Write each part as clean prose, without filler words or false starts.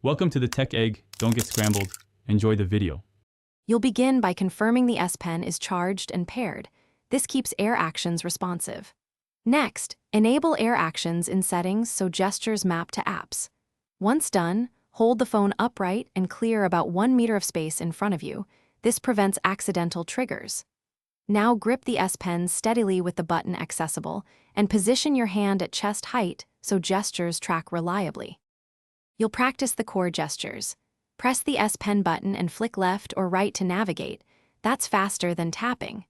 Welcome to the Tech Egg. Don't get scrambled. Enjoy the video. You'll begin by confirming the S Pen is charged and paired. This keeps Air Actions responsive. Next, enable Air Actions in settings so gestures map to apps. Once done, hold the phone upright and clear about 1 meter of space in front of you. This prevents accidental triggers. Now grip the S Pen steadily with the button accessible and position your hand at chest height so gestures track reliably. You'll practice the core gestures. Press the S Pen button and flick left or right to navigate. That's faster than tapping.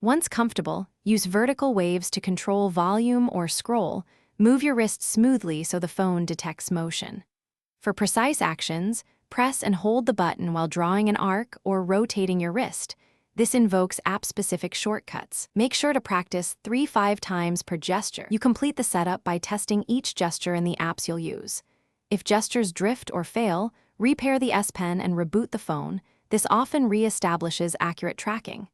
Once comfortable, use vertical waves to control volume or scroll. Move your wrist smoothly so the phone detects motion. For precise actions, press and hold the button while drawing an arc or rotating your wrist. This invokes app-specific shortcuts. Make sure to practice 3-5 times per gesture. You complete the setup by testing each gesture in the apps you'll use. If gestures drift or fail, repair the S Pen and reboot the phone. This often re-establishes accurate tracking.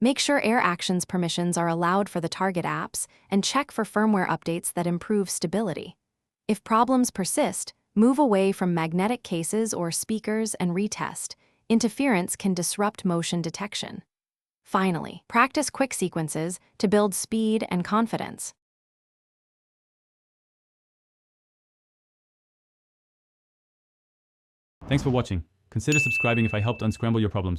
Make sure Air Actions permissions are allowed for the target apps and check for firmware updates that improve stability. If problems persist, move away from magnetic cases or speakers and retest. Interference can disrupt motion detection. Finally, practice quick sequences to build speed and confidence. Thanks for watching. Consider subscribing if I helped unscramble your problems.